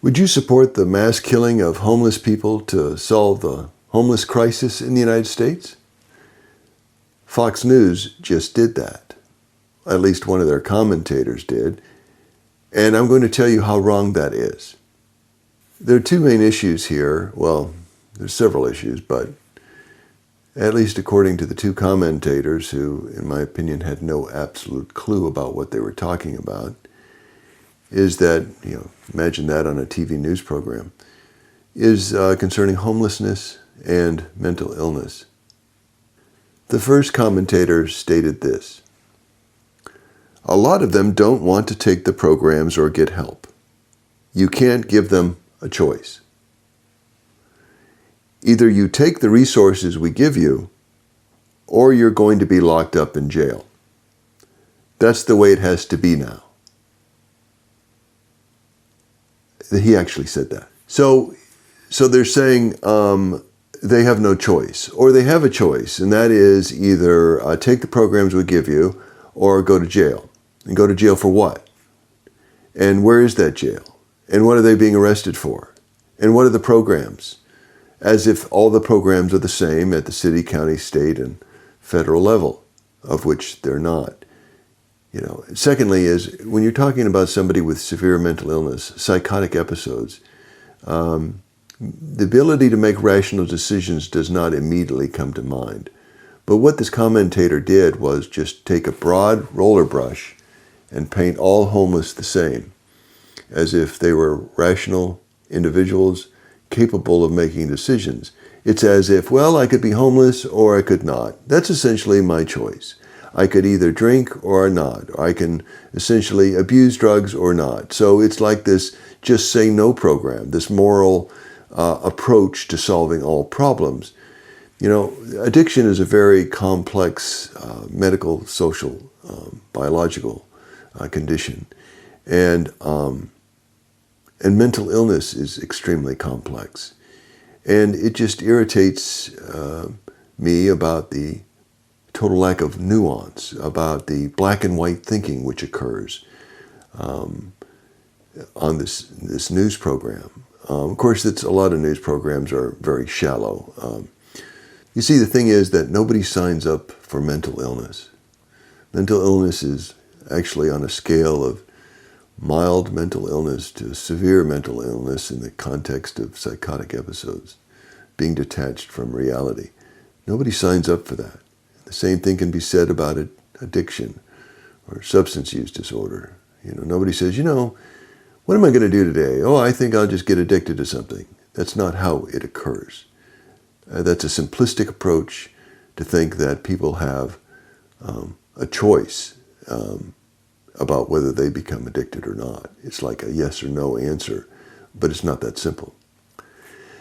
Would you support the mass killing of homeless people to solve the homeless crisis in the United States? Fox News just did that. At least one of their commentators did. And I'm going to tell you how wrong that is. There are two main issues here. Well, there's several issues, but at least according to the two commentators who, in my opinion, had no absolute clue about what they were talking about, is that, imagine that on a TV news program, is concerning homelessness and mental illness. The first commentator stated this: a lot of them don't want to take the programs or get help. You can't give them a choice. Either you take the resources we give you, or you're going to be locked up in jail. That's the way it has to be now. He actually said that. So they're saying they have no choice, or they have a choice, and that is either take the programs we give you or go to jail. And go to jail for what? And where is that jail? And what are they being arrested for? And what are the programs? As if all the programs are the same at the city, county, state, and federal level, of which they're not. Secondly is, when you're talking about somebody with severe mental illness, psychotic episodes, the ability to make rational decisions does not immediately come to mind. But what this commentator did was just take a broad roller brush and paint all homeless the same, as if they were rational individuals capable of making decisions. It's as if, well, I could be homeless or I could not. That's essentially my choice. I could either drink or not. I can essentially abuse drugs or not. So it's like this just say no program, this moral approach to solving all problems. Addiction is a very complex medical, social, biological condition. And mental illness is extremely complex. And it just irritates me about the total lack of nuance, about the black and white thinking which occurs on this news program. Of course, a lot of news programs are very shallow. You see, the thing is that nobody signs up for mental illness. Mental illness is actually on a scale of mild mental illness to severe mental illness in the context of psychotic episodes, being detached from reality. Nobody signs up for that. The same thing can be said about addiction or substance use disorder. Nobody says, what am I going to do today? Oh, I think I'll just get addicted to something. That's not how it occurs. That's a simplistic approach to think that people have a choice about whether they become addicted or not. It's like a yes or no answer, but it's not that simple.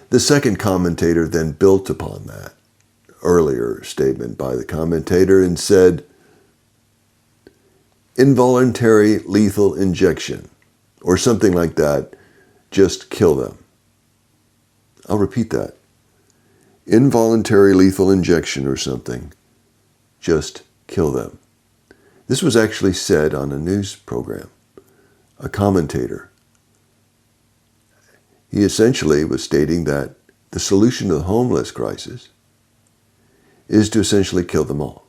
The second commentator then built upon that earlier statement by the commentator and said, involuntary lethal injection, or something like that, just kill them. I'll repeat that. Involuntary lethal injection or something, just kill them. This was actually said on a news program, a commentator. He essentially was stating that the solution to the homeless crisis is to essentially kill them all.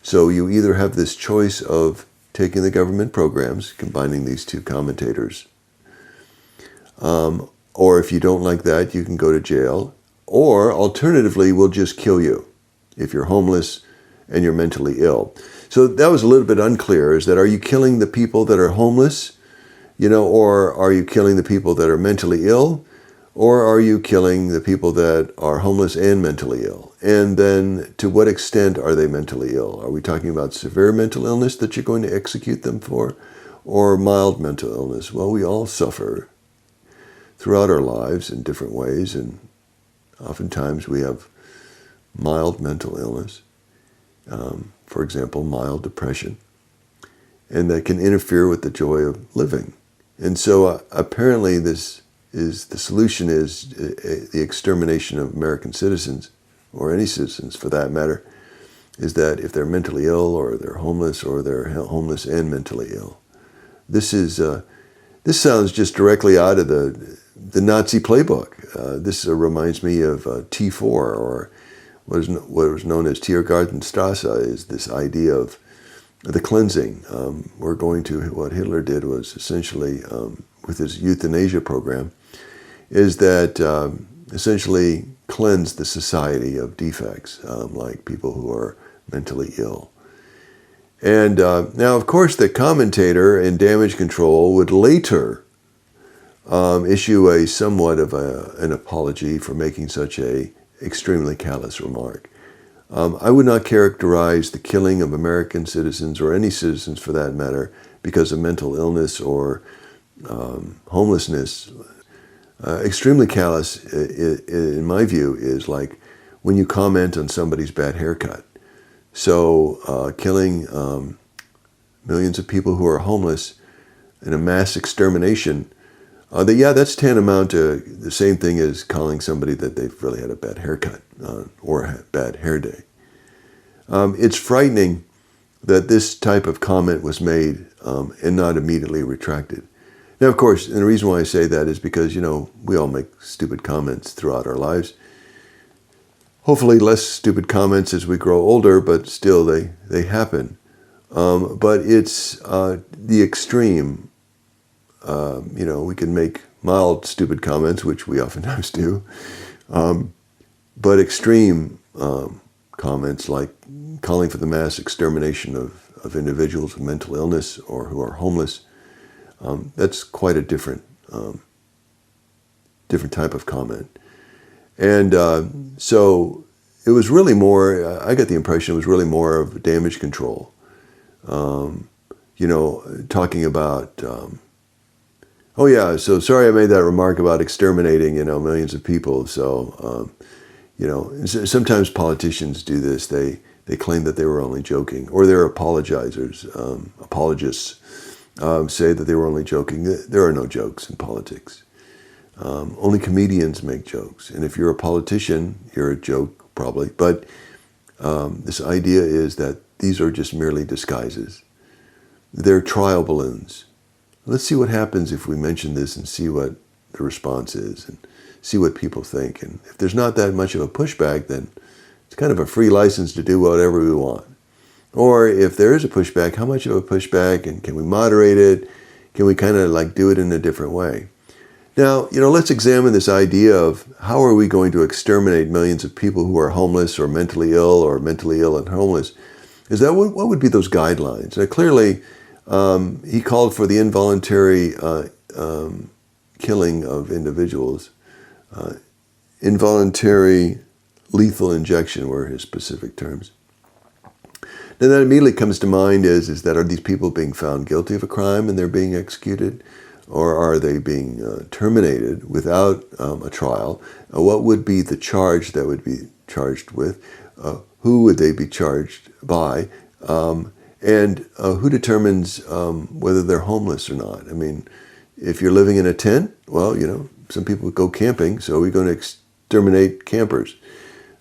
So you either have this choice of taking the government programs, combining these two commentators, or if you don't like that, you can go to jail, or alternatively, we'll just kill you if you're homeless and you're mentally ill. So that was a little bit unclear, is that are you killing the people that are homeless, or are you killing the people that are mentally ill, or are you killing the people that are homeless and mentally ill? And then to what extent are they mentally ill? Are we talking about severe mental illness that you're going to execute them for, or mild mental illness? Well, we all suffer throughout our lives in different ways, and oftentimes we have mild mental illness. For example, mild depression, and that can interfere with the joy of living. And so apparently the solution is the extermination of American citizens, or any citizens for that matter, is that if they're mentally ill or they're homeless and mentally ill. This is This sounds just directly out of the Nazi playbook. This reminds me of T4, or what was known as Tiergartenstrasse, is this idea of the cleansing. We're going to, what Hitler did was essentially, with his euthanasia program, is that essentially cleanse the society of defects, like people who are mentally ill. And now, of course, the commentator in damage control would later issue a somewhat of an apology for making such a extremely callous remark. I would not characterize the killing of American citizens, or any citizens for that matter, because of mental illness or homelessness. Extremely callous, in my view, is like when you comment on somebody's bad haircut. So killing millions of people who are homeless in a mass extermination, that's tantamount to the same thing as calling somebody that they've really had a bad haircut or a bad hair day. It's frightening that this type of comment was made and not immediately retracted. Now, of course, and the reason why I say that is because, we all make stupid comments throughout our lives. Hopefully less stupid comments as we grow older, but still they happen. But it's the extreme. We can make mild stupid comments, which we oftentimes do. But extreme comments like calling for the mass extermination of individuals with mental illness or who are homeless, that's quite a different type of comment. And so it was really more, I got the impression it was really more of damage control. Talking about, so sorry I made that remark about exterminating, millions of people. So, sometimes politicians do this. They claim that they were only joking, or they're apologizers, apologists say that they were only joking. There are no jokes in politics. Only comedians make jokes. And if you're a politician, you're a joke, probably. But this idea is that these are just merely disguises. They're trial balloons. Let's see what happens if we mention this and see what the response is and see what people think. And if there's not that much of a pushback, then it's kind of a free license to do whatever we want. Or if there is a pushback, how much of a pushback, and can we moderate it? Can we kind of like do it in a different way? Now, let's examine this idea of how are we going to exterminate millions of people who are homeless or mentally ill and homeless. Is that what would be those guidelines? Now, clearly, he called for the involuntary killing of individuals. Involuntary lethal injection were his specific terms. Now that immediately comes to mind is that, are these people being found guilty of a crime and they're being executed? Or are they being terminated without a trial? What would be the charge that would be charged with? Who would they be charged by? And who determines whether they're homeless or not? I mean, if you're living in a tent, well, some people go camping, so are we going to exterminate campers?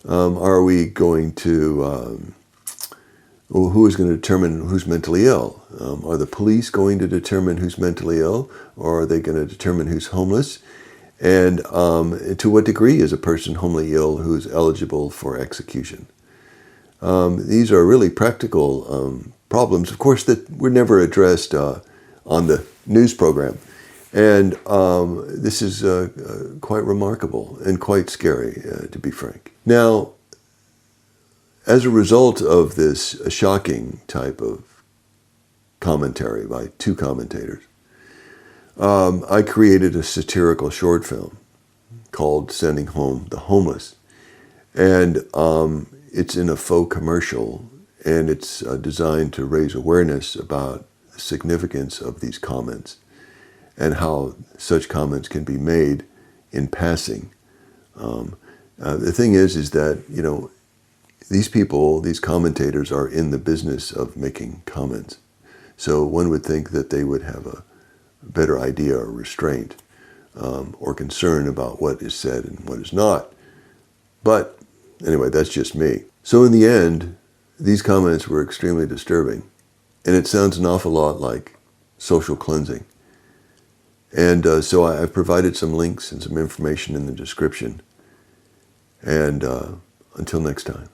Are we going to, who is going to determine who's mentally ill? Are the police going to determine who's mentally ill, or are they going to determine who's homeless? And to what degree is a person homely ill who's eligible for execution? These are really practical problems, of course, that were never addressed on the news program. And this is quite remarkable and quite scary, to be frank. Now, as a result of this shocking type of commentary by two commentators, I created a satirical short film called Sending Home the Homeless. And it's in a faux commercial, and it's designed to raise awareness about the significance of these comments and how such comments can be made in passing. The thing is that, these people, these commentators, are in the business of making comments. So one would think that they would have a better idea or restraint or concern about what is said and what is not. But anyway, that's just me. So in the end, these comments were extremely disturbing. And it sounds an awful lot like social cleansing. And so I've provided some links and some information in the description. And until next time.